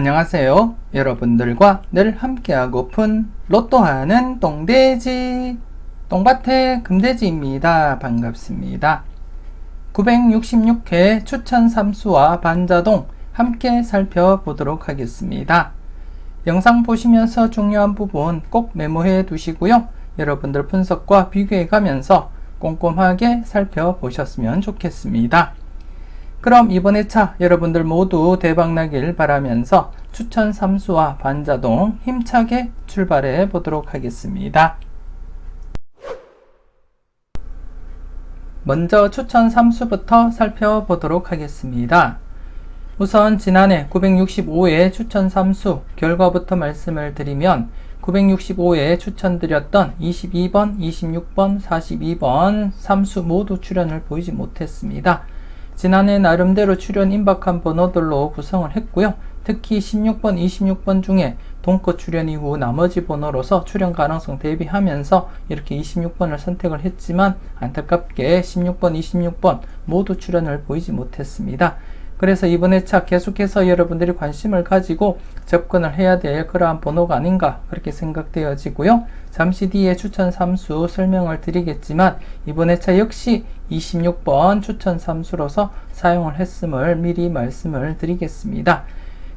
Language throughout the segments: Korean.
안녕하세요. 여러분들과 늘 함께하고픈 로또하는 똥돼지 똥밭의 금돼지입니다. 반갑습니다. 966회 추천 삼수와 반자동 함께 살펴보도록 하겠습니다. 영상 보시면서 중요한 부분 꼭 메모해 두시고요. 여러분들 분석과 비교해 가면서 꼼꼼하게 살펴보셨으면 좋겠습니다. 그럼 이번 회차 여러분들 모두 대박나길 바라면서 추천 삼수와 반자동 힘차게 출발해 보도록 하겠습니다. 먼저 추천 삼수부터 살펴보도록 하겠습니다. 우선 지난해 965회 추천 삼수 결과부터 말씀을 드리면 965회에 추천드렸던 22번, 26번, 42번 삼수 모두 출연을 보이지 못했습니다. 지난해 나름대로 출연 임박한 번호들로 구성을 했고요. 특히 16번, 26번 중에 동거 출연 이후 나머지 번호로서 출연 가능성 대비하면서 이렇게 26번을 선택을 했지만 안타깝게 16번, 26번 모두 출연을 보이지 못했습니다. 그래서 이번 회차 계속해서 여러분들이 관심을 가지고 접근을 해야 될 그러한 번호가 아닌가 그렇게 생각되어지고요. 잠시 뒤에 추천 삼수 설명을 드리겠지만 이번 회차 역시 26번 추천 삼수로서 사용을 했음을 미리 말씀을 드리겠습니다.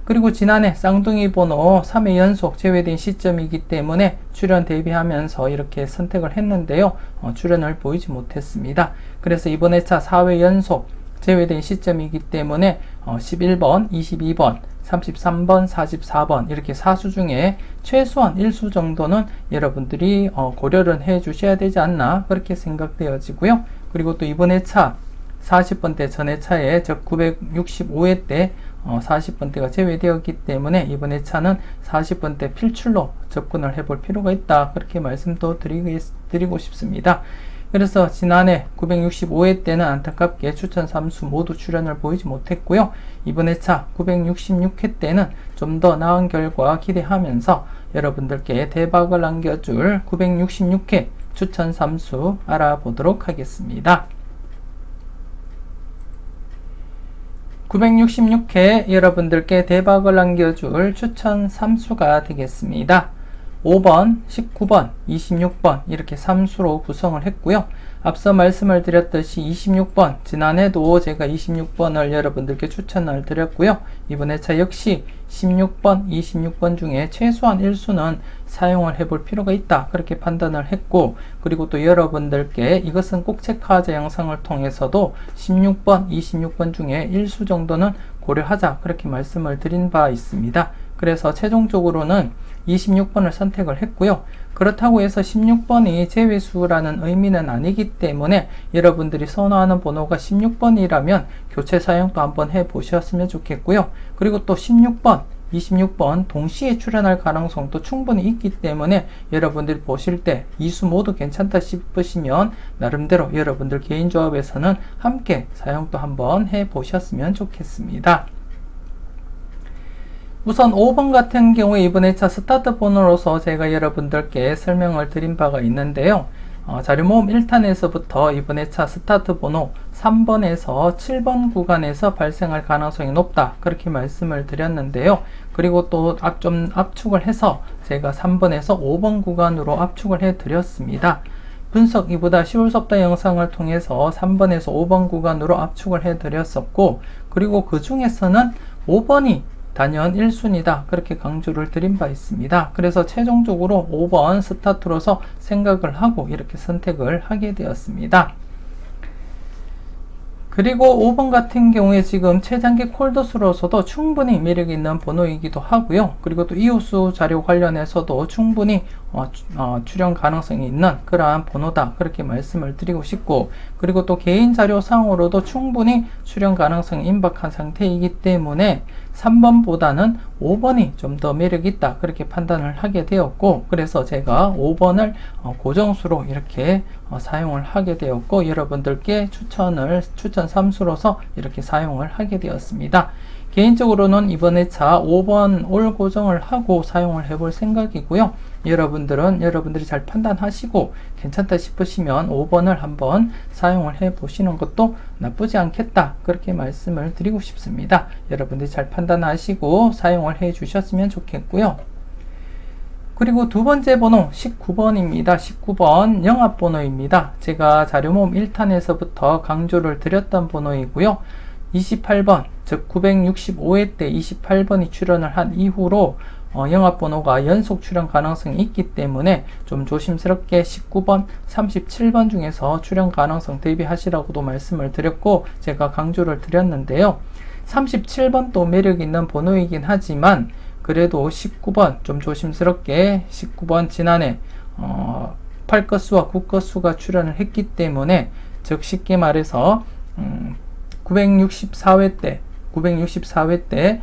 그리고 지난해 쌍둥이 번호 3회 연속 제외된 시점이기 때문에 출연 대비하면서 이렇게 선택을 했는데요. 출연을 보이지 못했습니다. 그래서 이번 회차 4회 연속 제외된 시점이기 때문에 11번, 22번, 33번, 44번 이렇게 사수 중에 최소한 1수 정도는 여러분들이 고려를 해 주셔야 되지 않나 그렇게 생각되어지고요. 그리고 또 이번 회차 40번대 전 회차에 즉 965회 때 40번대가 제외되었기 때문에 이번 회차는 40번대 필출로 접근을 해볼 필요가 있다 그렇게 말씀도 드리고 싶습니다. 그래서 지난해 965회 때는 안타깝게 추천 삼수 모두 출연을 보이지 못했고요. 이번 회차 966회 때는 좀 더 나은 결과 기대하면서 여러분들께 대박을 안겨줄 966회 추천 삼수 알아보도록 하겠습니다. 966회 여러분들께 대박을 안겨줄 추천 삼수가 되겠습니다. 5번, 19번, 26번 이렇게 3수로 구성을 했고요. 앞서 말씀을 드렸듯이 26번 지난해도 제가 26번을 여러분들께 추천을 드렸고요. 이번 회차 역시 16번, 26번 중에 최소한 1수는 사용을 해볼 필요가 있다 그렇게 판단을 했고 그리고 또 여러분들께 이것은 꼭 체크하자 영상을 통해서도 16번, 26번 중에 1수 정도는 고려하자 그렇게 말씀을 드린 바 있습니다. 그래서 최종적으로는 26번을 선택을 했고요. 그렇다고 해서 16번이 제외수라는 의미는 아니기 때문에 여러분들이 선호하는 번호가 16번이라면 교체 사용도 한번 해보셨으면 좋겠고요. 그리고 또 16번, 26번 동시에 출연할 가능성도 충분히 있기 때문에 여러분들이 보실 때 이수 모두 괜찮다 싶으시면 나름대로 여러분들 개인 조합에서는 함께 사용도 한번 해보셨으면 좋겠습니다. 우선 5번 같은 경우에 이번 회차 스타트 번호로서 제가 여러분들께 설명을 드린 바가 있는데요. 자료 모음 1탄에서부터 이번 회차 스타트 번호 3번에서 7번 구간에서 발생할 가능성이 높다 그렇게 말씀을 드렸는데요. 그리고 또 좀 압축을 해서 제가 3번에서 5번 구간으로 압축을 해 드렸습니다. 분석 이보다 쉬울 수 없다 영상을 통해서 3번에서 5번 구간으로 압축을 해 드렸었고 그리고 그 중에서는 5번이 단연 1순위다 그렇게 강조를 드린 바 있습니다. 그래서 최종적으로 5번 스타트로서 생각을 하고 이렇게 선택을 하게 되었습니다. 그리고 5번 같은 경우에 지금 최장기 콜드수로서도 충분히 매력 있는 번호이기도 하고요. 그리고 또 이웃수 자료 관련해서도 충분히 출연 가능성이 있는 그러한 번호다 그렇게 말씀을 드리고 싶고 그리고 또 개인 자료상으로도 충분히 출연 가능성이 임박한 상태이기 때문에 3번보다는 5번이 좀 더 매력이 있다 그렇게 판단을 하게 되었고 그래서 제가 5번을 고정수로 이렇게 사용을 하게 되었고 여러분들께 추천 3수로서 이렇게 사용을 하게 되었습니다. 개인적으로는 이번 회차 5번 올 고정을 하고 사용을 해볼 생각이고요. 여러분들은 여러분들이 잘 판단하시고 괜찮다 싶으시면 5번을 한번 사용을 해 보시는 것도 나쁘지 않겠다, 그렇게 말씀을 드리고 싶습니다. 여러분들이 잘 판단하시고 사용을 해 주셨으면 좋겠고요. 그리고 두 번째 번호 19번입니다. 19번 영합번호입니다. 제가 자료모음 1탄에서부터 강조를 드렸던 번호이고요. 28번, 즉 965회 때 28번이 출연을 한 이후로 영합번호가 연속 출연 가능성이 있기 때문에 좀 조심스럽게 19번, 37번 중에서 출연 가능성 대비하시라고도 말씀을 드렸고 제가 강조를 드렸는데요. 37번도 매력 있는 번호이긴 하지만 그래도 19번 좀 조심스럽게 19번 지난해 8건수와 9건수가 출연을 했기 때문에, 즉 쉽게 말해서 964회 때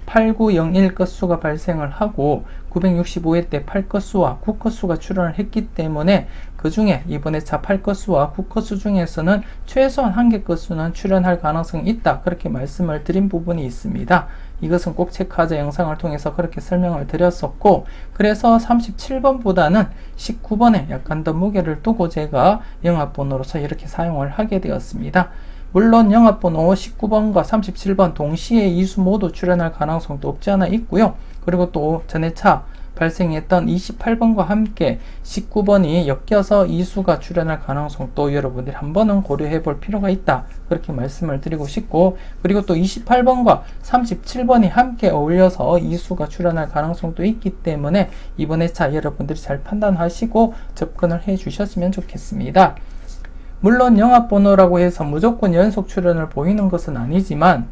8901 건수가 발생을 하고 965회 때 8건수와 9건수가 출연을 했기 때문에 그 중에 이번에 차 8건수와 9건수 중에서는 최소한 1개 건수는 출연할 가능성이 있다, 그렇게 말씀을 드린 부분이 있습니다. 이것은 꼭 체크하자 영상을 통해서 그렇게 설명을 드렸었고, 그래서 37번보다는 19번에 약간 더 무게를 두고 제가 영합번호로서 이렇게 사용을 하게 되었습니다. 물론 영합번호 19번과 37번 동시에 이수 모두 출연할 가능성도 없지 않아 있고요. 그리고 또 전해차 발생했던 28번과 함께 19번이 엮여서 이수가 출연할 가능성도 여러분들이 한번은 고려해 볼 필요가 있다, 그렇게 말씀을 드리고 싶고, 그리고 또 28번과 37번이 함께 어울려서 이수가 출연할 가능성도 있기 때문에 이번에 차 여러분들이 잘 판단하시고 접근을 해 주셨으면 좋겠습니다. 물론 영합번호라고 해서 무조건 연속 출연을 보이는 것은 아니지만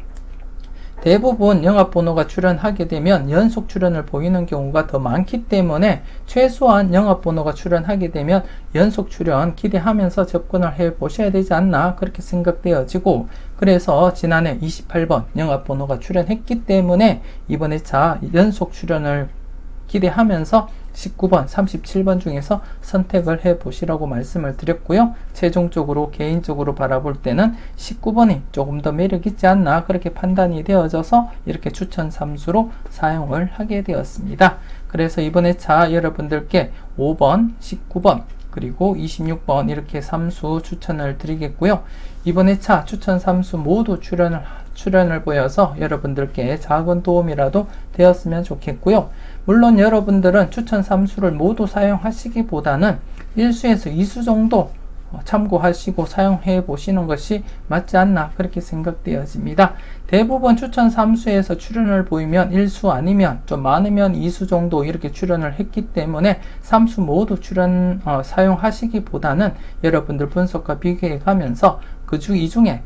대부분 영합번호가 출연하게 되면 연속 출연을 보이는 경우가 더 많기 때문에 최소한 영합번호가 출연하게 되면 연속 출연 기대하면서 접근을 해 보셔야 되지 않나, 그렇게 생각되어지고, 그래서 지난해 28번 영합번호가 출연했기 때문에 이번에 차 연속 출연을 기대하면서 19번, 37번 중에서 선택을 해 보시라고 말씀을 드렸고요. 최종적으로 개인적으로 바라볼 때는 19번이 조금 더 매력 있지 않나, 그렇게 판단이 되어져서 이렇게 추천 삼수로 사용을 하게 되었습니다. 그래서 이번에 차 여러분들께 5번, 19번, 그리고 26번 이렇게 삼수 추천을 드리겠고요. 이번에 차 추천 삼수 모두 출연을 보여서 여러분들께 작은 도움이라도 되었으면 좋겠고요. 물론 여러분들은 추천 3수를 모두 사용하시기보다는 1수에서 2수 정도 참고하시고 사용해 보시는 것이 맞지 않나, 그렇게 생각되어집니다. 대부분 추천 3수에서 출연을 보이면 1수 아니면 좀 많으면 2수 정도 이렇게 출연을 했기 때문에 3수 모두 사용하시기보다는 여러분들 분석과 비교해 가면서 이 중에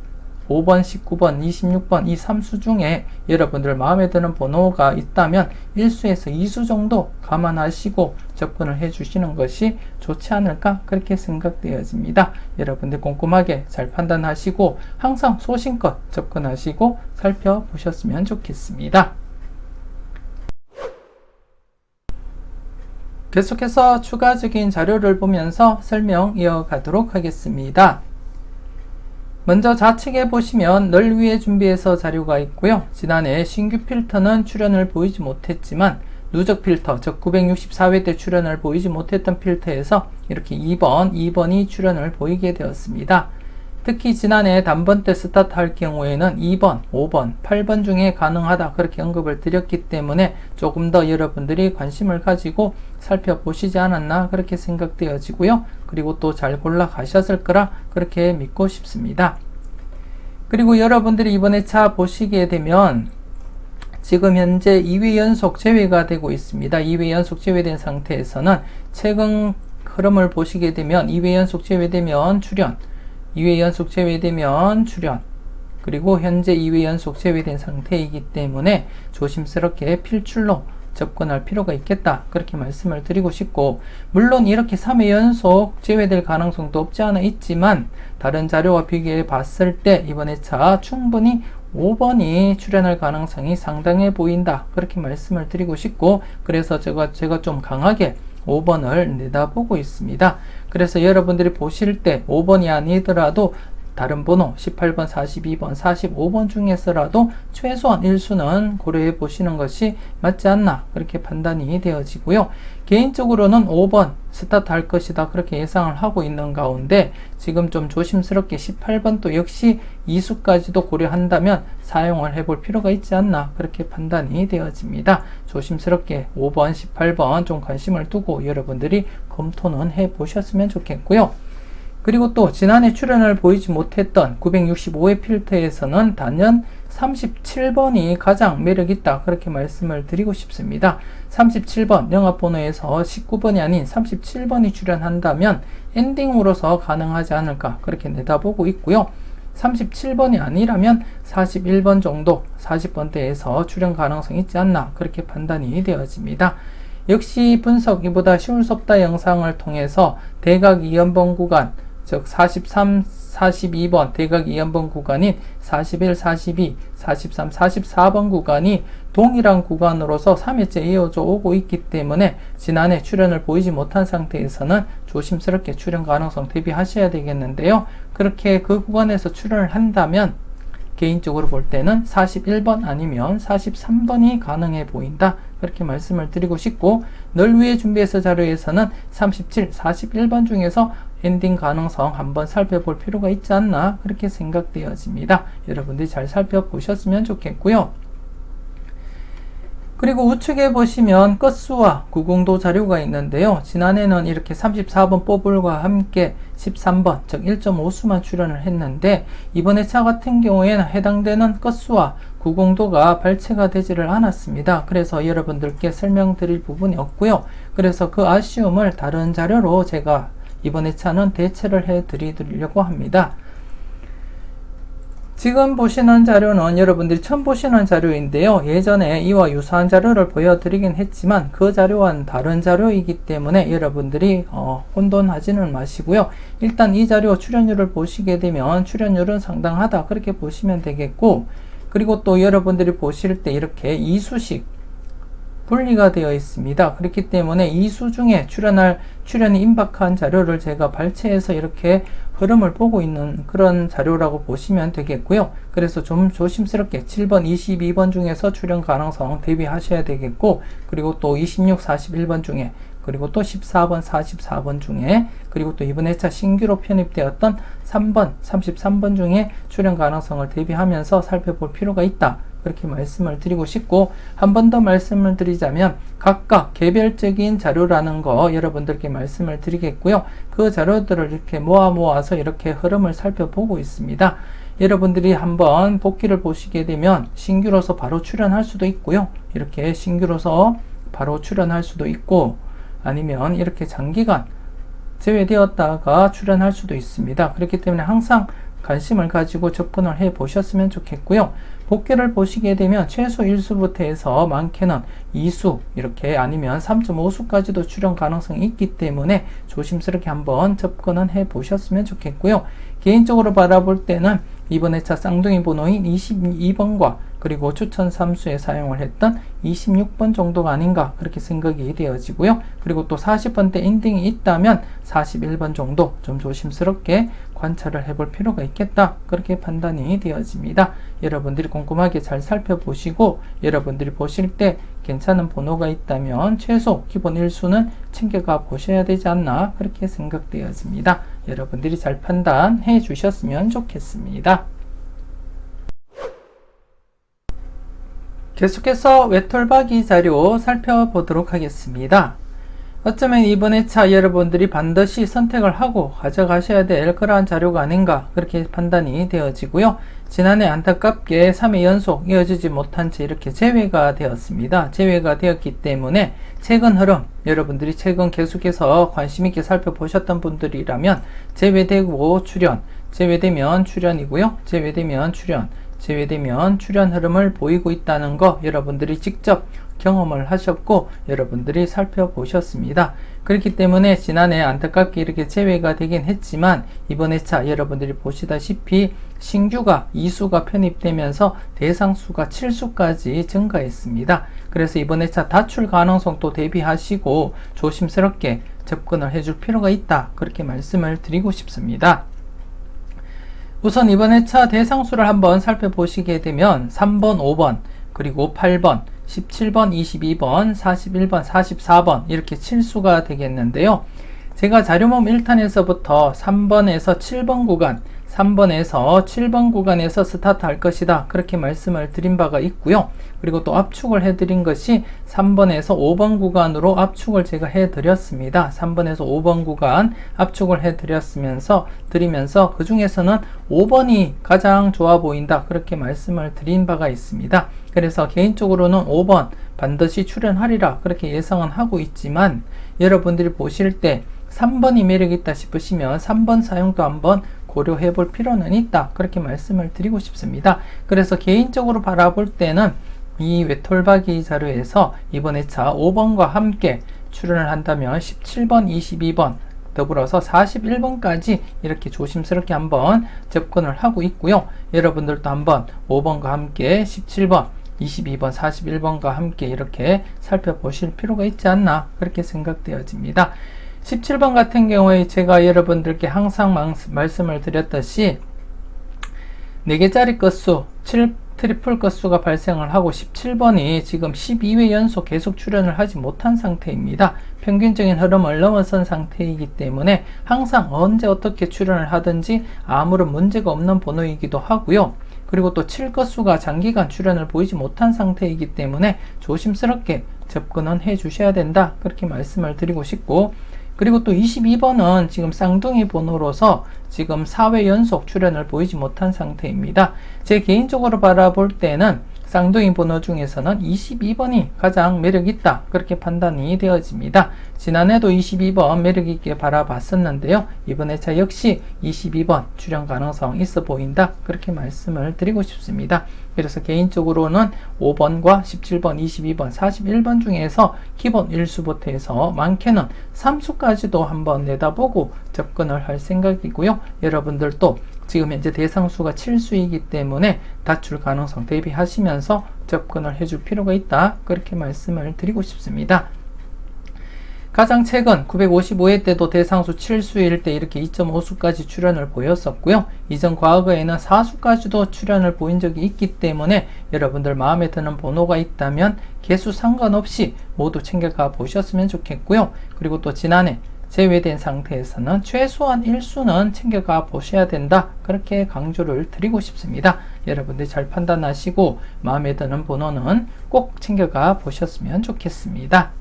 5번, 19번, 26번 이 3수 중에 여러분들 마음에 드는 번호가 있다면 1수에서 2수 정도 감안하시고 접근을 해 주시는 것이 좋지 않을까, 그렇게 생각되어집니다. 여러분들 꼼꼼하게 잘 판단하시고 항상 소신껏 접근하시고 살펴보셨으면 좋겠습니다. 계속해서 추가적인 자료를 보면서 설명 이어가도록 하겠습니다. 먼저 좌측에 보시면 널 위해 준비해서 자료가 있고요. 지난해 신규 필터는 출연을 보이지 못했지만 누적 필터, 즉 964회 때 출연을 보이지 못했던 필터에서 이렇게 2번이 출연을 보이게 되었습니다. 특히 지난해 단번 때 스타트 할 경우에는 2번, 5번, 8번 중에 가능하다, 그렇게 언급을 드렸기 때문에 조금 더 여러분들이 관심을 가지고 살펴보시지 않았나, 그렇게 생각되어지고요. 그리고 또 잘 골라 가셨을 거라 그렇게 믿고 싶습니다. 그리고 여러분들이 이번에 차 보시게 되면 지금 현재 2회 연속 제외가 되고 있습니다. 2회 연속 제외된 상태에서는 최근 흐름을 보시게 되면 2회 연속 제외되면 출연, 2회 연속 제외되면 출연, 그리고 현재 2회 연속 제외된 상태이기 때문에 조심스럽게 필출로 접근할 필요가 있겠다, 그렇게 말씀을 드리고 싶고, 물론 이렇게 3회 연속 제외될 가능성도 없지 않아 있지만 다른 자료와 비교해 봤을 때 이번에 차 충분히 5번이 출연할 가능성이 상당해 보인다, 그렇게 말씀을 드리고 싶고, 그래서 제가 좀 강하게 5번을 내다보고 있습니다. 그래서 여러분들이 보실 때 5번이 아니더라도 다른 번호 18번, 42번, 45번 중에서라도 최소한 1수는 고려해 보시는 것이 맞지 않나 그렇게 판단이 되어지고요. 개인적으로는 5번 스타트 할 것이다 그렇게 예상을 하고 있는 가운데 지금 좀 조심스럽게 18번도 역시 2수까지도 고려한다면 사용을 해볼 필요가 있지 않나 그렇게 판단이 되어집니다. 조심스럽게 5번, 18번 좀 관심을 두고 여러분들이 검토는 해 보셨으면 좋겠고요. 그리고 또 지난해 출연을 보이지 못했던 965회 필터에서는 단연 37번이 가장 매력있다 그렇게 말씀을 드리고 싶습니다. 37번 영합번호에서 19번이 아닌 37번이 출연한다면 엔딩으로서 가능하지 않을까 그렇게 내다보고 있고요. 37번이 아니라면 41번 정도 40번대에서 출연 가능성이 있지 않나 그렇게 판단이 되어집니다. 역시 분석 이보다 쉬울 수 없다 영상을 통해서 대각 2연번 구간 즉 43, 42번 대각 2연번 구간인 41, 42, 43, 44번 구간이 동일한 구간으로서 3회째 이어져 오고 있기 때문에 지난해 출연을 보이지 못한 상태에서는 조심스럽게 출연 가능성 대비하셔야 되겠는데요. 그렇게 그 구간에서 출연을 한다면 개인적으로 볼 때는 41번 아니면 43번이 가능해 보인다 그렇게 말씀을 드리고 싶고, 널 위해 준비해서 자료에서는 37, 41번 중에서 엔딩 가능성 한번 살펴볼 필요가 있지 않나 그렇게 생각되어집니다. 여러분들이 잘 살펴보셨으면 좋겠고요. 그리고 우측에 보시면 끝수와 구공도 자료가 있는데요. 지난해는 이렇게 34번 뽀블과 함께 13번 즉 1.5수만 출연을 했는데 이번 회차 같은 경우에는 해당되는 끝수와 구공도가 발췌가 되지를 않았습니다. 그래서 여러분들께 설명드릴 부분이 없고요. 그래서 그 아쉬움을 다른 자료로 제가 이번 회차는 대체를 해 드리려고 합니다. 지금 보시는 자료는 여러분들이 처음 보시는 자료인데요. 예전에 이와 유사한 자료를 보여드리긴 했지만 그 자료와는 다른 자료이기 때문에 여러분들이 혼돈하지는 마시고요. 일단 이 자료 출연율을 보시게 되면 출연율은 상당하다 그렇게 보시면 되겠고, 그리고 또 여러분들이 보실 때 이렇게 2수씩 분리가 되어 있습니다. 그렇기 때문에 2수 중에 출연이 임박한 자료를 제가 발췌해서 이렇게 흐름을 보고 있는 그런 자료라고 보시면 되겠고요. 그래서 좀 조심스럽게 7번, 22번 중에서 출연 가능성 대비하셔야 되겠고, 그리고 또 26, 41번 중에, 그리고 또 14번, 44번 중에, 그리고 또 이번 회차 신규로 편입되었던 3번, 33번 중에 출연 가능성을 대비하면서 살펴볼 필요가 있다. 그렇게 말씀을 드리고 싶고, 한 번 더 말씀을 드리자면 각각 개별적인 자료라는 거 여러분들께 말씀을 드리겠고요. 그 자료들을 이렇게 모아서 이렇게 흐름을 살펴보고 있습니다. 여러분들이 한번 복기를 보시게 되면 신규로서 바로 출연할 수도 있고요. 이렇게 신규로서 바로 출연할 수도 있고, 아니면 이렇게 장기간 제외되었다가 출연할 수도 있습니다. 그렇기 때문에 항상 관심을 가지고 접근을 해 보셨으면 좋겠고요. 복귀를 보시게 되면 최소 1수부터 해서 많게는 2수 이렇게 아니면 3.5수까지도 출연 가능성이 있기 때문에 조심스럽게 한번 접근은 해 보셨으면 좋겠고요. 개인적으로 바라볼 때는 이번 회차 쌍둥이 번호인 22번과 그리고 추천 3수에 사용을 했던 26번 정도가 아닌가 그렇게 생각이 되어지고요. 그리고 또 40번대 엔딩이 있다면 41번 정도 좀 조심스럽게 관찰을 해볼 필요가 있겠다 그렇게 판단이 되어집니다. 여러분들이 꼼꼼하게 잘 살펴보시고 여러분들이 보실 때 괜찮은 번호가 있다면 최소 기본 1수는 챙겨가 보셔야 되지 않나 그렇게 생각되어집니다. 여러분들이 잘 판단해 주셨으면 좋겠습니다. 계속해서 외톨박이 자료 살펴보도록 하겠습니다. 어쩌면 이번 회차 여러분들이 반드시 선택을 하고 가져가셔야 될 그러한 자료가 아닌가 그렇게 판단이 되어지고요. 지난해 안타깝게 3회 연속 이어지지 못한 채 이렇게 제외가 되었습니다. 제외가 되었기 때문에 최근 흐름, 여러분들이 최근 계속해서 관심있게 살펴보셨던 분들이라면 제외되고 출연, 제외되면 출연이고요. 제외되면 출연, 제외되면 출연 흐름을 보이고 있다는 거 여러분들이 직접 경험을 하셨고 여러분들이 살펴보셨습니다. 그렇기 때문에 지난해 안타깝게 이렇게 제외가 되긴 했지만 이번 회차 여러분들이 보시다시피 신규가 2수가 편입되면서 대상수가 7수까지 증가했습니다. 그래서 이번 회차 다출 가능성도 대비하시고 조심스럽게 접근을 해줄 필요가 있다 그렇게 말씀을 드리고 싶습니다. 우선 이번 회차 대상수를 한번 살펴보시게 되면 3번, 5번, 그리고 8번, 17번, 22번, 41번, 44번 이렇게 7수가 되겠는데요. 제가 자료모음 1탄에서부터 3번에서 7번 구간, 3번에서 7번 구간에서 스타트 할 것이다 그렇게 말씀을 드린 바가 있고요. 그리고 또 압축을 해드린 것이 3번에서 5번 구간으로 압축을 제가 해드렸습니다. 3번에서 5번 구간 압축을 해드리면서 그 중에서는 5번이 가장 좋아 보인다 그렇게 말씀을 드린 바가 있습니다. 그래서 개인적으로는 5번 반드시 출연하리라 그렇게 예상은 하고 있지만, 여러분들이 보실 때 3번이 매력있다 싶으시면 3번 사용도 한번 고려해 볼 필요는 있다 그렇게 말씀을 드리고 싶습니다. 그래서 개인적으로 바라볼 때는 이 외톨박이 자료에서 이번 회차 5번과 함께 출연을 한다면 17번, 22번 더불어서 41번까지 이렇게 조심스럽게 한번 접근을 하고 있고요. 여러분들도 한번 5번과 함께 17번, 22번, 41번과 함께 이렇게 살펴보실 필요가 있지 않나 그렇게 생각되어집니다. 17번 같은 경우에 제가 여러분들께 항상 말씀을 드렸듯이 4개짜리 끝수, 트리플 끝수가 발생을 하고 17번이 지금 12회 연속 계속 출연을 하지 못한 상태입니다. 평균적인 흐름을 넘어선 상태이기 때문에 항상 언제 어떻게 출연을 하든지 아무런 문제가 없는 번호이기도 하고요. 그리고 또 7끝수가 장기간 출연을 보이지 못한 상태이기 때문에 조심스럽게 접근은 해 주셔야 된다 그렇게 말씀을 드리고 싶고, 그리고 또 22번은 지금 쌍둥이 번호로서 지금 4회 연속 출연을 보이지 못한 상태입니다. 제 개인적으로 바라볼 때는 쌍둥이 번호 중에서는 22번이 가장 매력있다 그렇게 판단이 되어집니다. 지난해도 22번 매력있게 바라봤었는데요. 이번 회차 역시 22번 출연 가능성 있어 보인다 그렇게 말씀을 드리고 싶습니다. 그래서 개인적으로는 5번과 17번, 22번, 41번 중에서 기본 1수부터 해서 많게는 3수까지도 한번 내다보고 접근을 할 생각이고요. 여러분들도 지금 현재 대상수가 7수이기 때문에 다출 가능성 대비하시면서 접근을 해줄 필요가 있다 그렇게 말씀을 드리고 싶습니다. 가장 최근 955회 때도 대상수 7수일 때 이렇게 2.5수까지 출연을 보였었고요. 이전 과거에는 4수까지도 출연을 보인 적이 있기 때문에 여러분들 마음에 드는 번호가 있다면 개수 상관없이 모두 챙겨가 보셨으면 좋겠고요. 그리고 또 지난해 제외된 상태에서는 최소한 1수는 챙겨가 보셔야 된다 그렇게 강조를 드리고 싶습니다. 여러분들 잘 판단하시고 마음에 드는 번호는 꼭 챙겨가 보셨으면 좋겠습니다.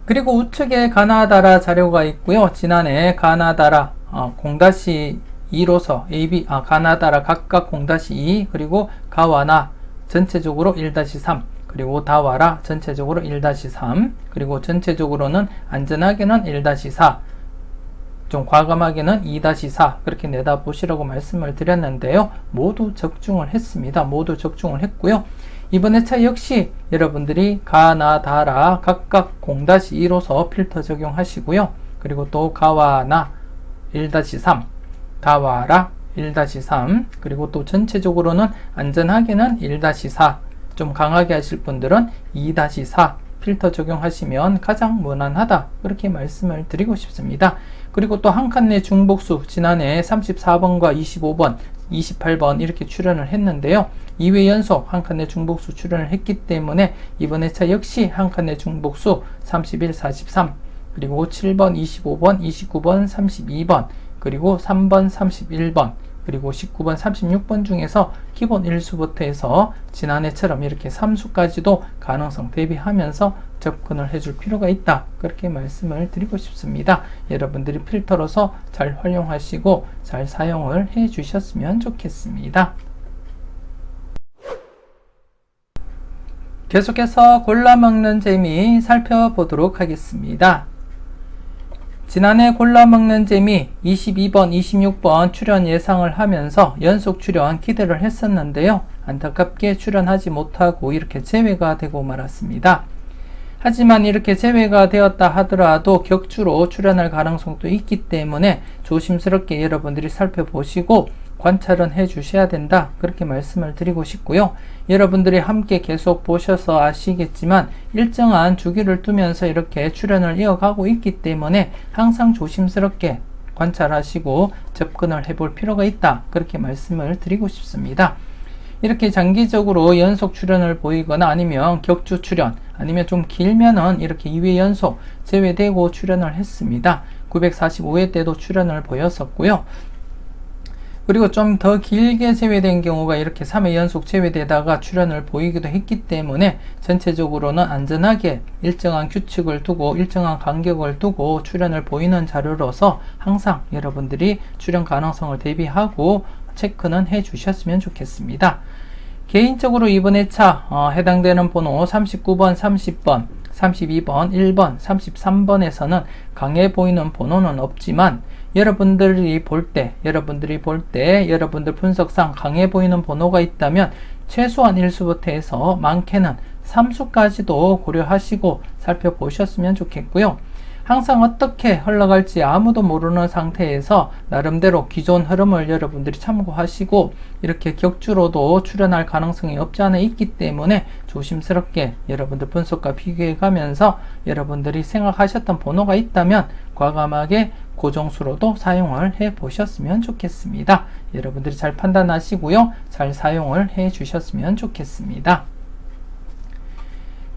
그리고 우측에 가나다라 자료가 있고요. 지난해 가나다라 0-2로서 가나다라 각각 0-2 그리고 가와나 전체적으로 1-3 그리고 다와라 전체적으로 1-3 그리고 전체적으로는 안전하게는 1-4 좀 과감하게는 2-4 그렇게 내다보시라고 말씀을 드렸는데요. 모두 적중을 했습니다. 모두 적중을 했고요. 이번 회차 역시 여러분들이 가나다라 각각 0-2로서 필터 적용하시고요. 그리고 또 가와나 1-3 다와라 1-3 그리고 또 전체적으로는 안전하게는 1-4 좀 강하게 하실 분들은 2-4 필터 적용하시면 가장 무난하다 그렇게 말씀을 드리고 싶습니다. 그리고 또 한 칸 내 중복수 지난해 34번과 25번 28번 이렇게 출연을 했는데요. 2회 연속 한 칸 내 중복수 출연을 했기 때문에 이번 회차 역시 한 칸 내 중복수 31, 43 그리고 7번, 25번, 29번, 32번 그리고 3번, 31번 그리고 19번, 36번 중에서 기본 1수부터 해서 지난해처럼 이렇게 3수까지도 가능성 대비하면서 접근을 해줄 필요가 있다 그렇게 말씀을 드리고 싶습니다. 여러분들이 필터로서 잘 활용하시고 잘 사용을 해 주셨으면 좋겠습니다. 계속해서 골라먹는 재미 살펴보도록 하겠습니다. 지난해 골라먹는 재미 22번, 26번 출연 예상을 하면서 연속 출연 기대를 했었는데요. 안타깝게 출연하지 못하고 이렇게 제외가 되고 말았습니다. 하지만 이렇게 제외가 되었다 하더라도 격주로 출연할 가능성도 있기 때문에 조심스럽게 여러분들이 살펴보시고 관찰은 해 주셔야 된다 그렇게 말씀을 드리고 싶고요. 여러분들이 함께 계속 보셔서 아시겠지만 일정한 주기를 두면서 이렇게 출연을 이어가고 있기 때문에 항상 조심스럽게 관찰하시고 접근을 해볼 필요가 있다. 그렇게 말씀을 드리고 싶습니다. 이렇게 장기적으로 연속 출연을 보이거나 아니면 격주 출연, 아니면 좀 길면은 이렇게 2회 연속 제외되고 출연을 했습니다. 945회 때도 출연을 보였었고요. 그리고 좀 더 길게 제외된 경우가 이렇게 3회 연속 제외되다가 출연을 보이기도 했기 때문에 전체적으로는 안전하게 일정한 규칙을 두고 일정한 간격을 두고 출연을 보이는 자료로서 항상 여러분들이 출연 가능성을 대비하고 체크는 해 주셨으면 좋겠습니다. 개인적으로 이번 회차 해당되는 번호 39번, 30번, 32번, 1번, 33번에서는 강해 보이는 번호는 없지만 여러분들 분석상 강해 보이는 번호가 있다면 최소한 1수부터 해서 많게는 3수까지도 고려하시고 살펴보셨으면 좋겠고요. 항상 어떻게 흘러갈지 아무도 모르는 상태에서 나름대로 기존 흐름을 여러분들이 참고하시고 이렇게 격주로도 출현할 가능성이 없지 않아 있기 때문에 조심스럽게 여러분들 분석과 비교해 가면서 여러분들이 생각하셨던 번호가 있다면 과감하게 고정수로도 사용을 해 보셨으면 좋겠습니다. 여러분들이 잘 판단하시고요. 잘 사용을 해 주셨으면 좋겠습니다.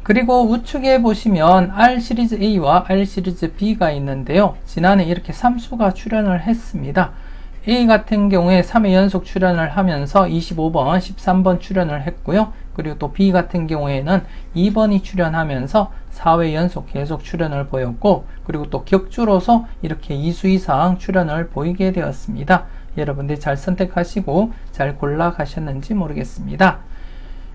그리고 우측에 보시면 R 시리즈 A와 R 시리즈 B가 있는데요. 지난해 이렇게 3수가 출연을 했습니다. A 같은 경우에 3회 연속 출연을 하면서 25번, 13번 출연을 했고요. 그리고 또 B 같은 경우에는 2번이 출연하면서 4회 연속 계속 출연을 보였고, 그리고 또 격주로서 이렇게 2수 이상 출연을 보이게 되었습니다. 여러분들이 잘 선택하시고 잘 골라가셨는지 모르겠습니다.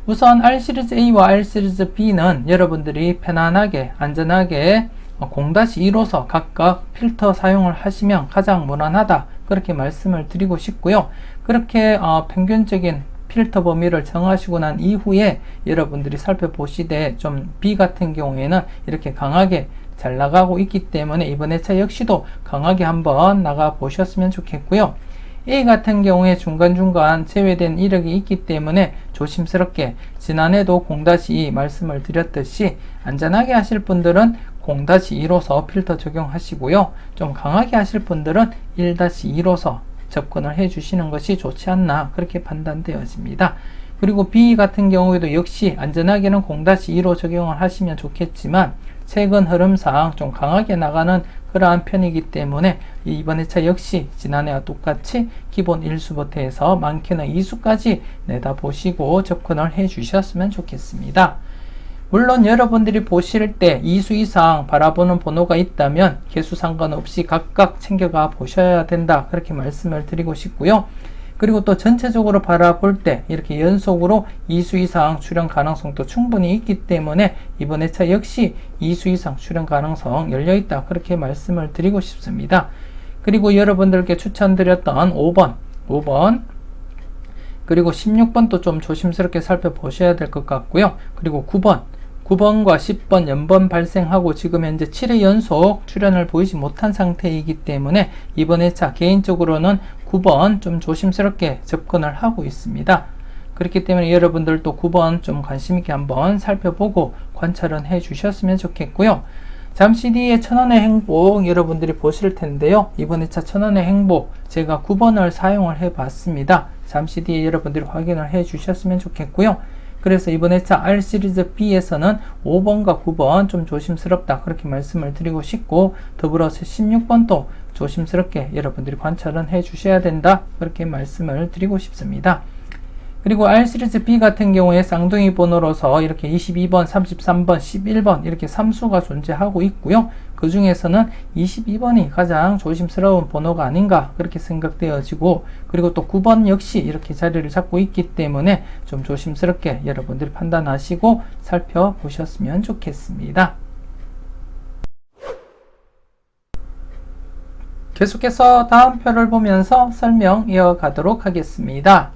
우선 R 시리즈 A와 R 시리즈 B는 여러분들이 편안하게 안전하게 0-2로서 각각 필터 사용을 하시면 가장 무난하다, 그렇게 말씀을 드리고 싶고요. 그렇게 평균적인 필터 범위를 정하시고 난 이후에 여러분들이 살펴보시되 좀 B 같은 경우에는 이렇게 강하게 잘 나가고 있기 때문에 이번 회차 역시도 강하게 한번 나가 보셨으면 좋겠고요. A 같은 경우에 중간중간 제외된 이력이 있기 때문에 조심스럽게 지난해도 0-2 말씀을 드렸듯이 안전하게 하실 분들은 0-2로서 필터 적용하시고요. 좀 강하게 하실 분들은 1-2로서 접근을 해 주시는 것이 좋지 않나, 그렇게 판단되어집니다. 그리고 B 같은 경우에도 역시 안전하게는 0-2로 적용을 하시면 좋겠지만 최근 흐름상 좀 강하게 나가는 그러한 편이기 때문에 이번 회차 역시 지난해와 똑같이 기본 1수부터 해서 많게는 2수까지 내다보시고 접근을 해 주셨으면 좋겠습니다. 물론 여러분들이 보실 때 2수 이상 바라보는 번호가 있다면 개수 상관없이 각각 챙겨가 보셔야 된다, 그렇게 말씀을 드리고 싶고요. 그리고 또 전체적으로 바라볼 때 이렇게 연속으로 2수 이상 출현 가능성도 충분히 있기 때문에 이번 회차 역시 2수 이상 출현 가능성 열려있다, 그렇게 말씀을 드리고 싶습니다. 그리고 여러분들께 추천드렸던 5번 그리고 16번도 좀 조심스럽게 살펴보셔야 될 것 같고요. 그리고 9번과 10번 연번 발생하고 지금 현재 7회 연속 출연을 보이지 못한 상태이기 때문에 이번 회차 개인적으로는 9번 좀 조심스럽게 접근을 하고 있습니다. 그렇기 때문에 여러분들도 9번 좀 관심있게 한번 살펴보고 관찰은 해 주셨으면 좋겠고요. 잠시 뒤에 천원의 행복 여러분들이 보실 텐데요. 이번 회차 천원의 행복 제가 9번을 사용을 해 봤습니다. 잠시 뒤에 여러분들이 확인을 해 주셨으면 좋겠고요. 그래서 이번 회차 R 시리즈 B에서는 5번과 9번 좀 조심스럽다, 그렇게 말씀을 드리고 싶고, 더불어서 16번도 조심스럽게 여러분들이 관찰은 해 주셔야 된다, 그렇게 말씀을 드리고 싶습니다. 그리고 R 시리즈 B 같은 경우에 쌍둥이 번호로서 이렇게 22번, 33번, 11번 이렇게 3수가 존재하고 있고요. 그 중에서는 22번이 가장 조심스러운 번호가 아닌가, 그렇게 생각되어지고, 그리고 또 9번 역시 이렇게 자리를 잡고 있기 때문에 좀 조심스럽게 여러분들이 판단하시고 살펴보셨으면 좋겠습니다. 계속해서 다음 표를 보면서 설명 이어가도록 하겠습니다.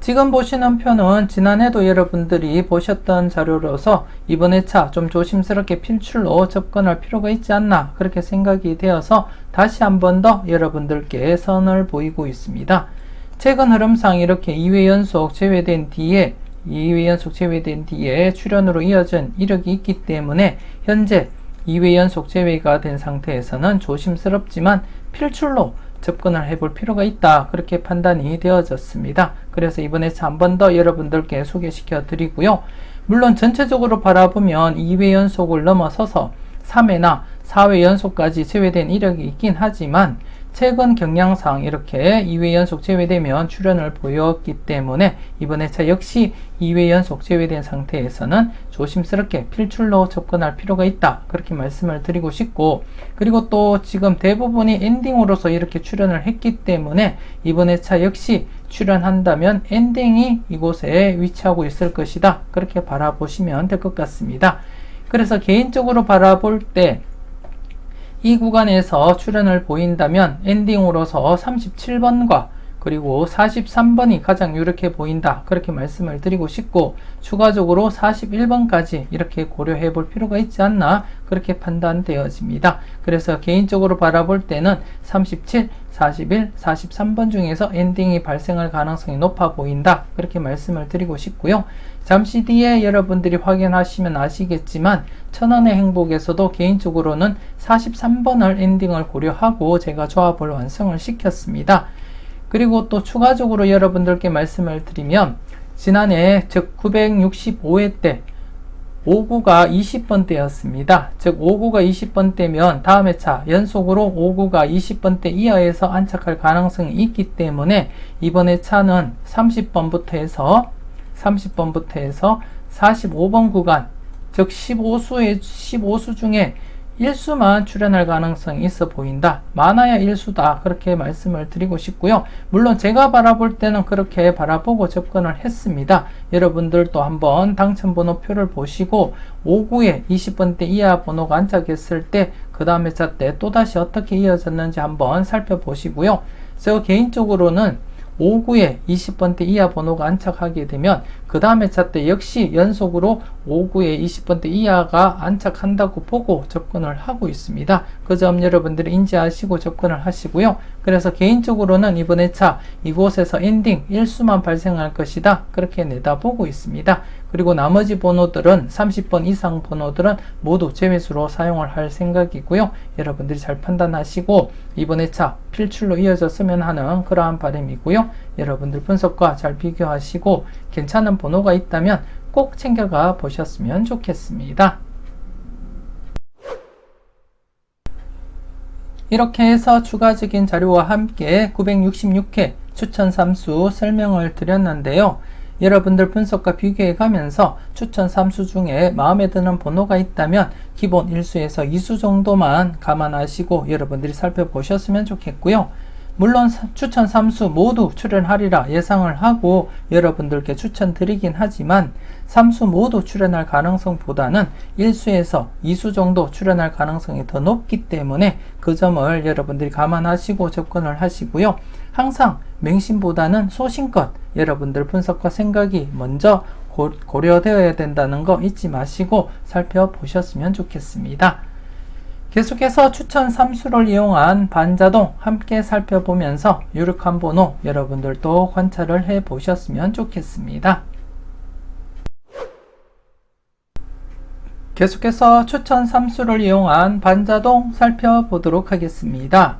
지금 보시는 표는 지난해도 여러분들이 보셨던 자료로서 이번 회차 좀 조심스럽게 필출로 접근할 필요가 있지 않나, 그렇게 생각이 되어서 다시 한 번 더 여러분들께 선을 보이고 있습니다. 최근 흐름상 이렇게 2회 연속 제외된 뒤에 출연으로 이어진 이력이 있기 때문에 현재 2회 연속 제외가 된 상태에서는 조심스럽지만 필출로 접근을 해볼 필요가 있다. 그렇게 판단이 되어졌습니다. 그래서 이번에 한 번 더 여러분들께 소개시켜 드리고요. 물론 전체적으로 바라보면 2회 연속을 넘어서서 3회나 4회 연속까지 제외된 이력이 있긴 하지만 최근 경향상 이렇게 2회 연속 제외되면 출현을 보였기 때문에 이번 회차 역시 2회 연속 제외된 상태에서는 조심스럽게 필출로 접근할 필요가 있다. 그렇게 말씀을 드리고 싶고, 그리고 또 지금 대부분이 엔딩으로서 이렇게 출현을 했기 때문에 이번 회차 역시 출현한다면 엔딩이 이곳에 위치하고 있을 것이다. 그렇게 바라보시면 될 것 같습니다. 그래서 개인적으로 바라볼 때 이 구간에서 출현을 보인다면 엔딩으로서 37번과 그리고 43번이 가장 유력해 보인다. 그렇게 말씀을 드리고 싶고, 추가적으로 41번까지 이렇게 고려해 볼 필요가 있지 않나 그렇게 판단되어집니다. 그래서 개인적으로 바라볼 때는 37, 41, 43번 중에서 엔딩이 발생할 가능성이 높아 보인다. 그렇게 말씀을 드리고 싶고요. 잠시 뒤에 여러분들이 확인하시면 아시겠지만 천원의 행복에서도 개인적으로는 43번을 엔딩을 고려하고 제가 조합을 완성을 시켰습니다. 그리고 또 추가적으로 여러분들께 말씀을 드리면 지난해 즉 965회 때 5구가 20번대였습니다. 즉 5구가 20번대면 다음 회차 연속으로 5구가 20번대 이하에서 안착할 가능성이 있기 때문에 이번 회차는 30번부터 해서 45번 구간, 즉 15수 중에 1수만 출현할 가능성이 있어 보인다. 많아야 1수다. 그렇게 말씀을 드리고 싶고요. 물론 제가 바라볼 때는 그렇게 바라보고 접근을 했습니다. 여러분들도 한번 당첨번호표를 보시고 5구에 20번대 이하 번호가 안착했을 때 그 다음 회차 때 또다시 어떻게 이어졌는지 한번 살펴보시고요. 저 개인적으로는 5구에 20번대 이하 번호가 안착하게 되면 그 다음 회차 때 역시 연속으로 5구에 20번대 이하가 안착한다고 보고 접근을 하고 있습니다. 그 점 여러분들이 인지하시고 접근을 하시고요. 그래서 개인적으로는 이번 회차 이곳에서 엔딩 1수만 발생할 것이다. 그렇게 내다보고 있습니다. 그리고 나머지 번호들은 30번 이상 번호들은 모두 제외수로 사용을 할 생각이고요. 여러분들이 잘 판단하시고 이번 회차 필출로 이어졌으면 하는 그러한 바람이고요. 여러분들 분석과 잘 비교하시고 괜찮은 번호가 있다면 꼭 챙겨가 보셨으면 좋겠습니다. 이렇게 해서 추가적인 자료와 함께 966회 추천 3수 설명을 드렸는데요. 여러분들 분석과 비교해 가면서 추천 3수 중에 마음에 드는 번호가 있다면 기본 1수에서 2수 정도만 감안하시고 여러분들이 살펴보셨으면 좋겠고요. 물론 추천 3수 모두 출연하리라 예상을 하고 여러분들께 추천드리긴 하지만 3수 모두 출연할 가능성보다는 1수에서 2수 정도 출연할 가능성이 더 높기 때문에 그 점을 여러분들이 감안하시고 접근을 하시고요. 항상 맹신보다는 소신껏 여러분들 분석과 생각이 먼저 고려되어야 된다는 거 잊지 마시고 살펴보셨으면 좋겠습니다. 계속해서 추천 3수를 이용한 반자동 함께 살펴보면서 유력한 번호 여러분들도 관찰을 해 보셨으면 좋겠습니다. 계속해서 추천 3수를 이용한 반자동 살펴보도록 하겠습니다.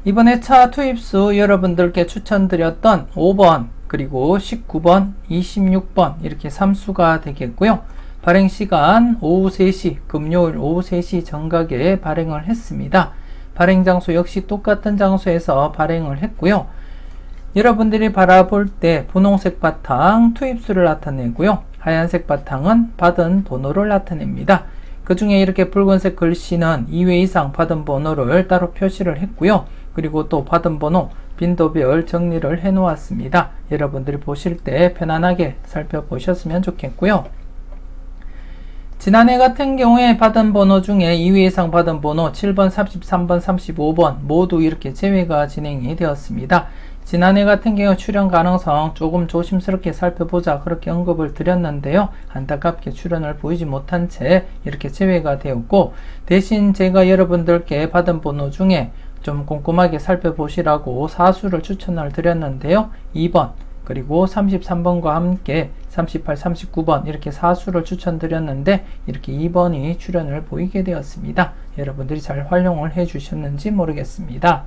이번 회차 투입수 여러분들께 추천드렸던 5번 그리고 19번, 26번 이렇게 3수가 되겠고요. 발행시간 오후 3시, 금요일 오후 3시 정각에 발행을 했습니다. 발행 장소 역시 똑같은 장소에서 발행을 했고요. 여러분들이 바라볼 때 분홍색 바탕 투입수를 나타내고요. 하얀색 바탕은 받은 번호를 나타냅니다. 그 중에 이렇게 붉은색 글씨는 2회 이상 받은 번호를 따로 표시를 했고요. 그리고 또 받은 번호 빈도별 정리를 해 놓았습니다. 여러분들이 보실 때 편안하게 살펴보셨으면 좋겠고요. 지난해 같은 경우에 받은 번호 중에 2회 이상 받은 번호 7번, 33번, 35번 모두 이렇게 제외가 진행이 되었습니다. 지난해 같은 경우 출연 가능성 조금 조심스럽게 살펴보자 그렇게 언급을 드렸는데요. 안타깝게 출연을 보이지 못한 채 이렇게 제외가 되었고, 대신 제가 여러분들께 받은 번호 중에 좀 꼼꼼하게 살펴보시라고 4수를 추천을 드렸는데요. 2번, 그리고 33번과 함께 38, 39번 이렇게 4수를 추천드렸는데 이렇게 2번이 출연을 보이게 되었습니다. 여러분들이 잘 활용을 해 주셨는지 모르겠습니다.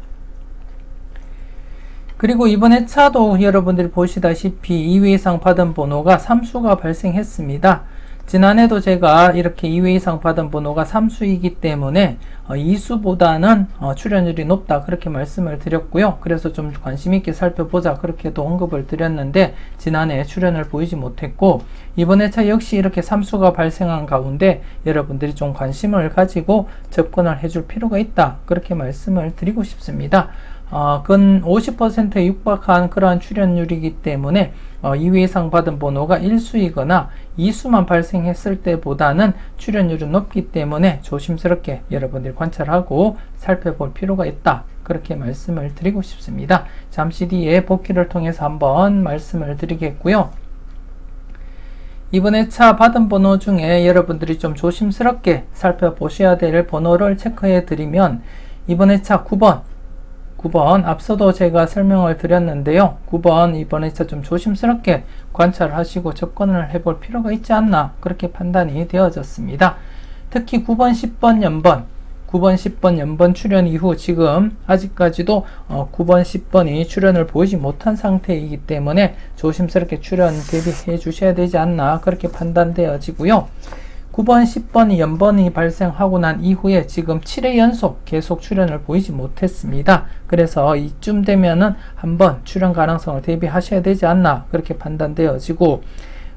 그리고 이번 회차도 여러분들이 보시다시피 2회 이상 받은 번호가 3수가 발생했습니다. 지난해도 제가 이렇게 2회 이상 받은 번호가 3수이기 때문에 2수보다는 출연율이 높다 그렇게 말씀을 드렸고요. 그래서 좀 관심 있게 살펴보자 그렇게도 언급을 드렸는데 지난해 출연을 보이지 못했고 이번 회차 역시 이렇게 3수가 발생한 가운데 여러분들이 좀 관심을 가지고 접근을 해줄 필요가 있다 그렇게 말씀을 드리고 싶습니다. 근 50%에 육박한 그러한 출연율이기 때문에 2회 이상 받은 번호가 1수이거나 2수만 발생했을 때보다는 출연율은 높기 때문에 조심스럽게 여러분들이 관찰하고 살펴볼 필요가 있다. 그렇게 말씀을 드리고 싶습니다. 잠시 뒤에 복기를 통해서 한번 말씀을 드리겠고요. 이번 회차 받은 번호 중에 여러분들이 좀 조심스럽게 살펴보셔야 될 번호를 체크해 드리면 이번 회차 9번 앞서도 제가 설명을 드렸는데요. 9번 이번 회차 좀 조심스럽게 관찰하시고 접근을 해볼 필요가 있지 않나 그렇게 판단이 되어졌습니다. 특히 9번, 10번 연번 출연 이후 지금 아직까지도 9번, 10번이 출연을 보이지 못한 상태이기 때문에 조심스럽게 출연 대비해 주셔야 되지 않나 그렇게 판단되어지고요. 9번, 10번이 연번이 발생하고 난 이후에 지금 7회 연속 계속 출연을 보이지 못했습니다. 그래서 이쯤 되면은 한번 출연 가능성을 대비하셔야 되지 않나 그렇게 판단되어지고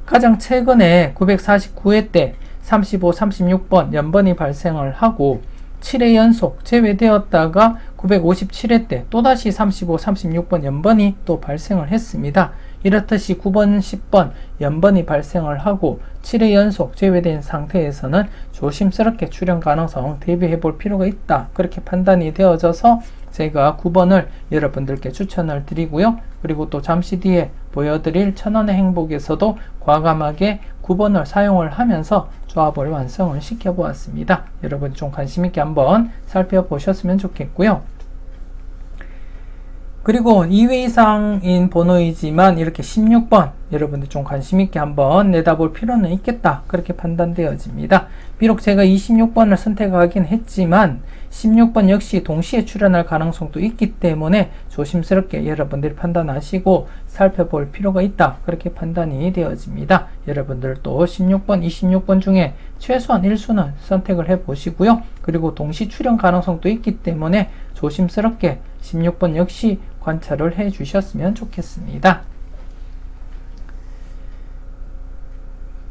가장 최근에 949회 때 35, 36번 연번이 발생을 하고 7회 연속 제외되었다가 957회 때 또다시 35, 36번 연번이 또 발생을 했습니다. 이렇듯이 9번, 10번 연번이 발생을 하고 7회 연속 제외된 상태에서는 조심스럽게 출연 가능성 대비해 볼 필요가 있다. 그렇게 판단이 되어져서 제가 9번을 여러분들께 추천을 드리고요. 그리고 또 잠시 뒤에 보여드릴 천원의 행복에서도 과감하게 9번을 사용을 하면서 조합을 완성을 시켜보았습니다. 여러분 좀 관심 있게 한번 살펴보셨으면 좋겠고요. 그리고 2회 이상인 번호이지만 이렇게 16번 여러분들 좀 관심 있게 한번 내다볼 필요는 있겠다 그렇게 판단되어집니다. 비록 제가 26번을 선택하긴 했지만 16번 역시 동시에 출연할 가능성도 있기 때문에 조심스럽게 여러분들이 판단하시고 살펴볼 필요가 있다 그렇게 판단이 되어집니다. 여러분들도 16번, 26번 중에 최소한 1수는 선택을 해 보시고요. 그리고 동시 출연 가능성도 있기 때문에 조심스럽게 16번 역시 관찰을 해 주셨으면 좋겠습니다.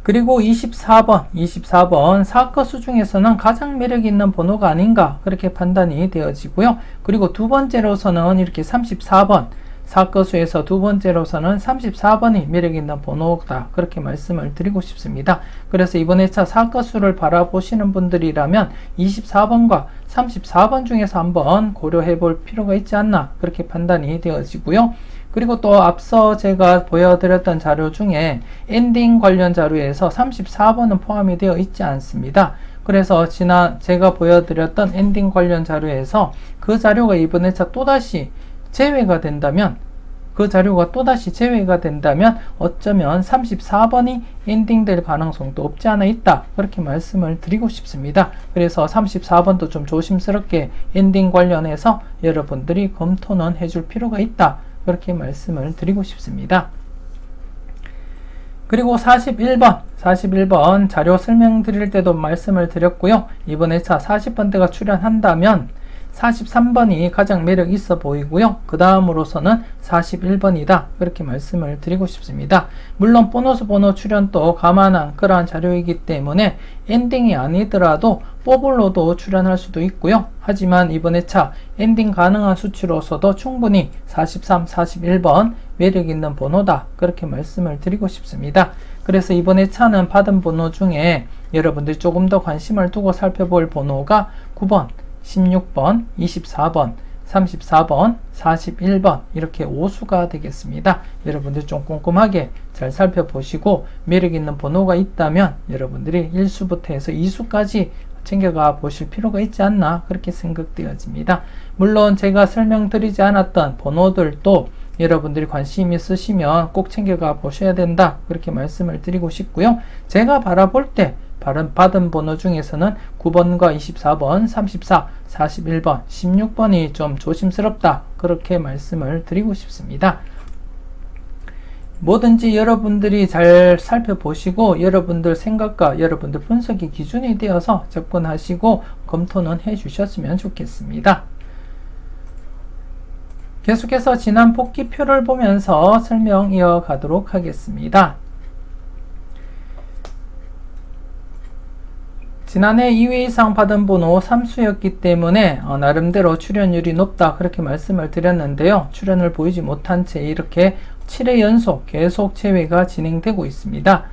그리고 24번 사커수 중에서는 가장 매력 있는 번호가 아닌가 그렇게 판단이 되어지고요. 그리고 두 번째로서는 이렇게 34번 사커수에서 두 번째로서는 34번이 매력 있는 번호다 그렇게 말씀을 드리고 싶습니다. 그래서 이번 회차 사커수를 바라보시는 분들이라면 24번과 34번 중에서 한번 고려해 볼 필요가 있지 않나 그렇게 판단이 되어지고요. 그리고 또 앞서 제가 보여드렸던 자료 중에 엔딩 관련 자료에서 34번은 포함이 되어 있지 않습니다. 그래서 제가 보여드렸던 엔딩 관련 자료에서 그 자료가 이번 회차 또다시 제외가 된다면 어쩌면 34번이 엔딩될 가능성도 없지 않아 있다 그렇게 말씀을 드리고 싶습니다. 그래서 34번도 좀 조심스럽게 엔딩 관련해서 여러분들이 검토는 해줄 필요가 있다 그렇게 말씀을 드리고 싶습니다. 그리고 41번 자료 설명드릴 때도 말씀을 드렸고요. 이번 회차 40번대가 출연한다면 43번이 가장 매력 있어 보이고요. 그 다음으로서는 41번이다 그렇게 말씀을 드리고 싶습니다. 물론 보너스 번호 출연도 감안한 그러한 자료이기 때문에 엔딩이 아니더라도 뽀블로도 출연할 수도 있고요. 하지만 이번 회차 엔딩 가능한 수치로서도 충분히 43, 41번 매력 있는 번호다 그렇게 말씀을 드리고 싶습니다. 그래서 이번 회차는 받은 번호 중에 여러분들이 조금 더 관심을 두고 살펴볼 번호가 9번, 16번, 24번, 34번, 41번 이렇게 5수가 되겠습니다. 여러분들 좀 꼼꼼하게 잘 살펴보시고 매력 있는 번호가 있다면 여러분들이 1수부터 해서 2수까지 챙겨가 보실 필요가 있지 않나 그렇게 생각되어집니다. 물론 제가 설명드리지 않았던 번호들도 여러분들이 관심 있으시면 꼭 챙겨가 보셔야 된다, 그렇게 말씀을 드리고 싶고요. 제가 바라볼 때 받은 번호 중에서는 9번과 24번, 34, 41번, 16번이 좀 조심스럽다, 그렇게 말씀을 드리고 싶습니다. 뭐든지 여러분들이 잘 살펴보시고 여러분들 생각과 여러분들 분석이 기준이 되어서 접근하시고 검토는 해 주셨으면 좋겠습니다. 계속해서 지난 복귀표를 보면서 설명 이어가도록 하겠습니다. 지난해 2회 이상 받은 번호 3수였기 때문에 나름대로 출연율이 높다, 그렇게 말씀을 드렸는데요. 출연을 보이지 못한 채 이렇게 7회 연속 계속 제외가 진행되고 있습니다.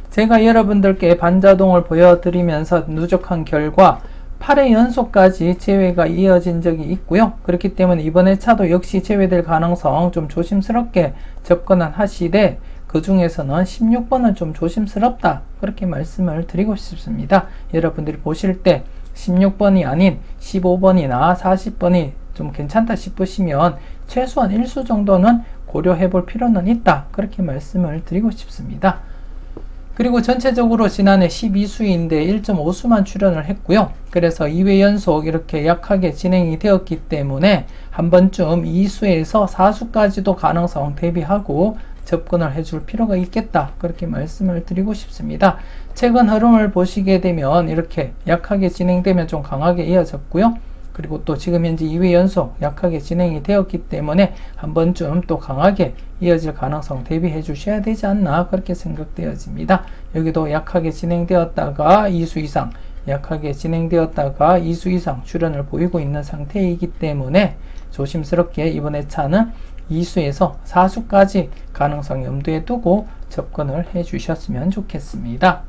제가 여러분들께 반자동을 보여드리면서 누적한 결과 8회 연속까지 제외가 이어진 적이 있고요. 그렇기 때문에 이번 회차도 역시 제외될 가능성 좀 조심스럽게 접근을 하시되, 그 중에서는 16번은 좀 조심스럽다, 그렇게 말씀을 드리고 싶습니다. 여러분들이 보실 때 16번이 아닌 15번이나 40번이 좀 괜찮다 싶으시면 최소한 1수 정도는 고려해 볼 필요는 있다, 그렇게 말씀을 드리고 싶습니다. 그리고 전체적으로 지난해 12수인데 1.5수만 출연을 했고요. 그래서 2회 연속 이렇게 약하게 진행이 되었기 때문에 한 번쯤 2수에서 4수까지도 가능성 대비하고 접근을 해줄 필요가 있겠다, 그렇게 말씀을 드리고 싶습니다. 최근 흐름을 보시게 되면 이렇게 약하게 진행되면 좀 강하게 이어졌고요. 그리고 또 지금 현재 2회 연속 약하게 진행이 되었기 때문에 한 번쯤 또 강하게 이어질 가능성 대비해 주셔야 되지 않나, 그렇게 생각되어집니다. 여기도 약하게 진행되었다가 2수 이상, 약하게 진행되었다가 2수 이상 출현을 보이고 있는 상태이기 때문에 조심스럽게 이번 회차는 2수에서 4수까지 가능성 염두에 두고 접근을 해 주셨으면 좋겠습니다.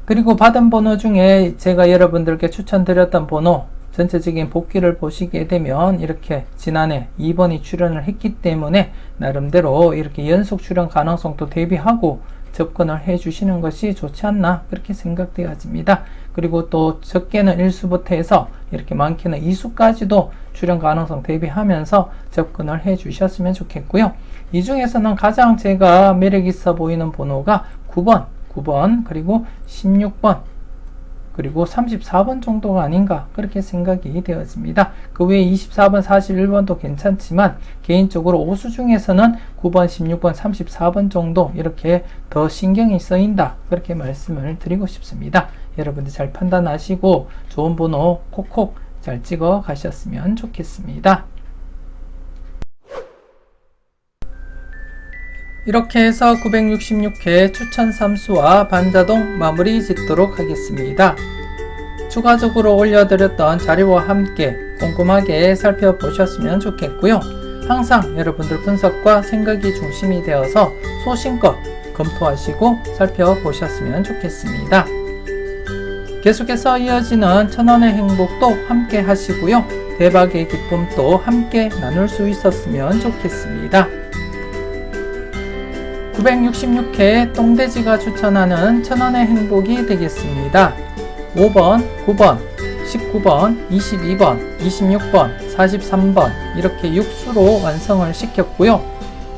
그리고 받은 번호 중에 제가 여러분들께 추천드렸던 번호, 전체적인 복귀를 보시게 되면 이렇게 지난해 2번이 출연을 했기 때문에 나름대로 이렇게 연속 출연 가능성도 대비하고 접근을 해 주시는 것이 좋지 않나, 그렇게 생각되어집니다. 그리고 또 적게는 1수부터 해서 이렇게 많게는 2수까지도 출연 가능성 대비하면서 접근을 해 주셨으면 좋겠고요. 이 중에서는 가장 제가 매력 있어 보이는 번호가 9번, 그리고 16번, 그리고 34번 정도가 아닌가, 그렇게 생각이 되어집니다. 그 외에 24번, 41번도 괜찮지만 개인적으로 5수 중에서는 9번, 16번, 34번 정도 이렇게 더 신경이 쓰인다, 그렇게 말씀을 드리고 싶습니다. 여러분들 잘 판단하시고 좋은 번호 콕콕 잘 찍어 가셨으면 좋겠습니다. 이렇게 해서 966회 추천 3수와 반자동 마무리 짓도록 하겠습니다. 추가적으로 올려드렸던 자료와 함께 꼼꼼하게 살펴보셨으면 좋겠고요. 항상 여러분들 분석과 생각이 중심이 되어서 소신껏 검토하시고 살펴보셨으면 좋겠습니다. 계속해서 이어지는 천원의 행복도 함께 하시고요. 대박의 기쁨도 함께 나눌 수 있었으면 좋겠습니다. 966회 똥돼지가 추천하는 천원의 행복이 되겠습니다. 5번, 9번, 19번, 22번, 26번, 43번 이렇게 6수로 완성을 시켰고요.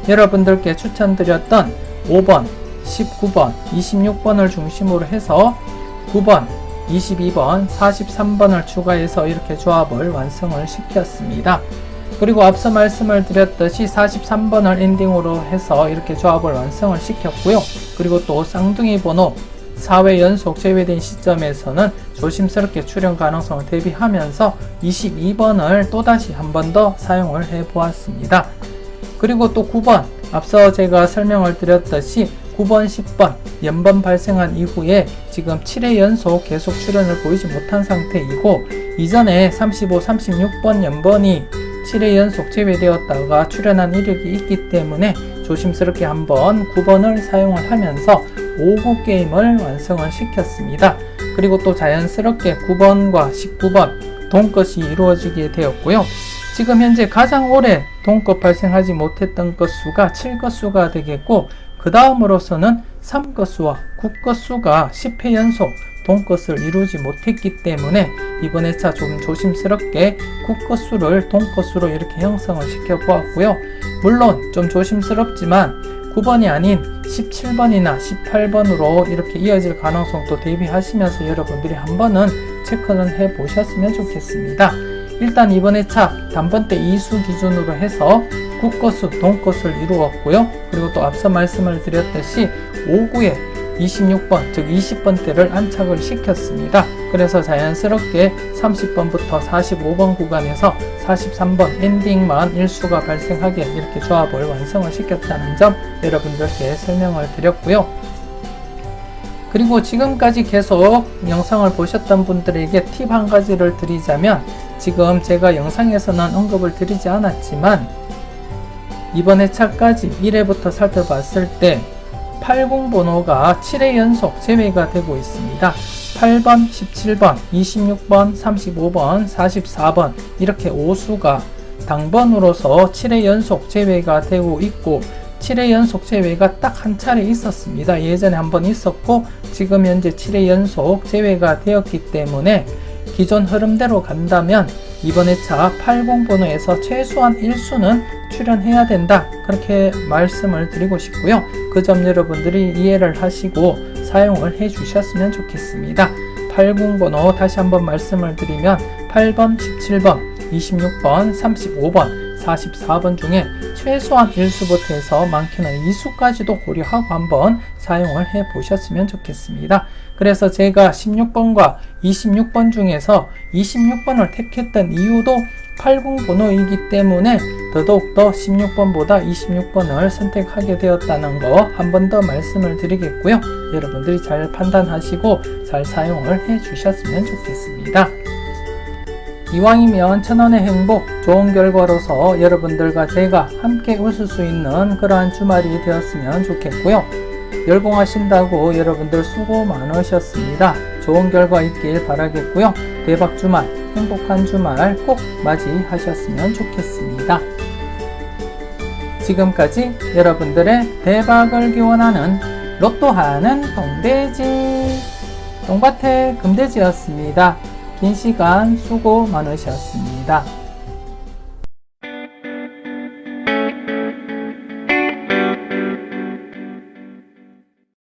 여러분들께 추천드렸던 5번, 19번, 26번을 중심으로 해서 9번, 22번, 43번을 추가해서 이렇게 조합을 완성을 시켰습니다. 그리고 앞서 말씀을 드렸듯이 43번을 엔딩으로 해서 이렇게 조합을 완성을 시켰고요. 그리고 또 쌍둥이 번호 4회 연속 제외된 시점에서는 조심스럽게 출현 가능성을 대비하면서 22번을 또다시 한 번 더 사용을 해 보았습니다. 그리고 또 9번, 앞서 제가 설명을 드렸듯이 9번, 10번 연번 발생한 이후에 지금 7회 연속 계속 출현을 보이지 못한 상태이고, 이전에 35, 36번 연번이 7회 연속 제외되었다가 출현한 이력이 있기 때문에 조심스럽게 한번 9번을 사용을 하면서 5구 게임을 완성을 시켰습니다. 그리고 또 자연스럽게 9번과 19번 동것이 이루어지게 되었고요. 지금 현재 가장 오래 동것 발생하지 못했던 것수가 7것수가 되겠고, 그 다음으로서는 3것수와 9것수가 10회 연속 동것을 이루지 못했기 때문에 이번 회차 좀 조심스럽게 국것수를 동것수로 이렇게 형성을 시켜 보았고요. 물론 좀 조심스럽지만 9번이 아닌 17번이나 18번으로 이렇게 이어질 가능성도 대비하시면서 여러분들이 한번은 체크는 해 보셨으면 좋겠습니다. 일단 이번 회차 단번대 이수 기준으로 해서 국것수, 동것을 이루었고요. 그리고 또 앞서 말씀을 드렸듯이 5구에 26번, 즉 20번대를 안착을 시켰습니다. 그래서 자연스럽게 30번부터 45번 구간에서 43번 엔딩만 일수가 발생하게 이렇게 조합을 완성을 시켰다는 점 여러분들께 설명을 드렸고요. 그리고 지금까지 계속 영상을 보셨던 분들에게 팁 한 가지를 드리자면, 지금 제가 영상에서는 언급을 드리지 않았지만 이번 회차까지 1회부터 살펴봤을 때 80 번호가 7회 연속 제외가 되고 있습니다. 8번, 17번, 26번, 35번, 44번 이렇게 5수가 당번으로서 7회 연속 제외가 되고 있고, 7회 연속 제외가 딱 한 차례 있었습니다. 예전에 한번 있었고 지금 현재 7회 연속 제외가 되었기 때문에 기존 흐름대로 간다면 이번 회차 80 번호에서 최소한 1수는 출연해야 된다, 그렇게 말씀을 드리고 싶고요. 그 점 여러분들이 이해를 하시고 사용을 해 주셨으면 좋겠습니다. 80 번호 다시 한번 말씀을 드리면 8번, 17번, 26번, 35번, 44번 중에 최소한 1수부터 해서 많게는 2수까지도 고려하고 한번 사용을 해 보셨으면 좋겠습니다. 그래서 제가 16번과 26번 중에서 26번을 택했던 이유도 80 번호이기 때문에 더더욱더 16번보다 26번을 선택하게 되었다는 거 한 번 더 말씀을 드리겠고요. 여러분들이 잘 판단하시고 잘 사용을 해 주셨으면 좋겠습니다. 이왕이면 천원의 행복, 좋은 결과로서 여러분들과 제가 함께 웃을 수 있는 그러한 주말이 되었으면 좋겠고요. 열공하신다고 여러분들 수고 많으셨습니다. 좋은 결과 있길 바라겠고요. 대박 주말, 행복한 주말 꼭 맞이하셨으면 좋겠습니다. 지금까지 여러분들의 대박을 기원하는 로또하는 동돼지, 동밭의 금돼지였습니다. 긴 시간 수고 많으셨습니다.